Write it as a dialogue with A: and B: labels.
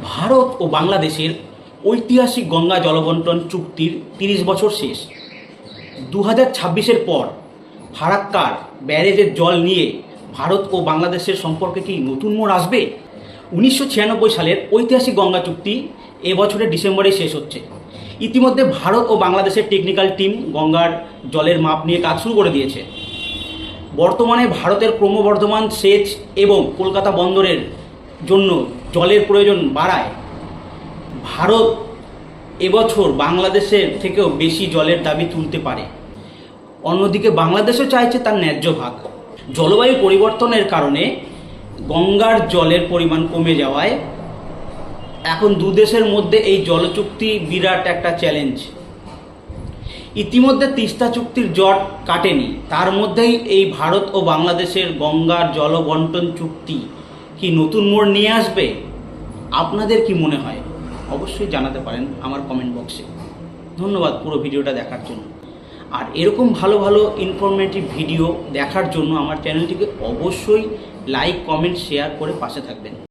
A: ভারত ও বাংলাদেশের ঐতিহাসিক গঙ্গা জলবন্টন চুক্তির ৩০ বছর শেষ। ২০২৬-এর পর ফারাক্কার ব্যারেজের জল নিয়ে ভারত ও বাংলাদেশের সম্পর্কে কি নতুন মোড় আসবে? ১৯৯৬ সালের ঐতিহাসিক গঙ্গা চুক্তি এবছরের ডিসেম্বরে শেষ হচ্ছে। ইতিমধ্যে ভারত ও বাংলাদেশের টেকনিক্যাল টিম গঙ্গার জলের মাপ নিয়ে কাজ শুরু করে দিয়েছে। বর্তমানে ভারতের ক্রমবর্ধমান সেচ এবং কলকাতা বন্দরের জন্য জলের প্রয়োজন বাড়ায় ভারত এবছর বাংলাদেশের থেকেও বেশি জলের দাবি তুলতে পারে। অন্যদিকে বাংলাদেশও চাইছে তার ন্যায্য ভাগ। জলবায়ু পরিবর্তনের কারণে গঙ্গার জলের পরিমাণ কমে যাওয়ায় এখন দুদেশের মধ্যে এই জলচুক্তি বিরাট একটা চ্যালেঞ্জ। ইতিমধ্যে তিস্তা চুক্তির জট কাটেনি, তার মধ্যেই এই ভারত ও বাংলাদেশের গঙ্গার জল বন্টন চুক্তি কি নতুন মোড় নিয়ে আসবে? আপনাদের কি মনে হয় অবশ্যই জানাতে পারেন আমার কমেন্ট বক্সে। ধন্যবাদ পুরো ভিডিওটা দেখার জন্য। আর এরকম ভালো ভালো ইনফরমেটিভ ভিডিও দেখার জন্য আমার চ্যানেলটিকে অবশ্যই লাইক, কমেন্ট, শেয়ার করে পাশে থাকবেন।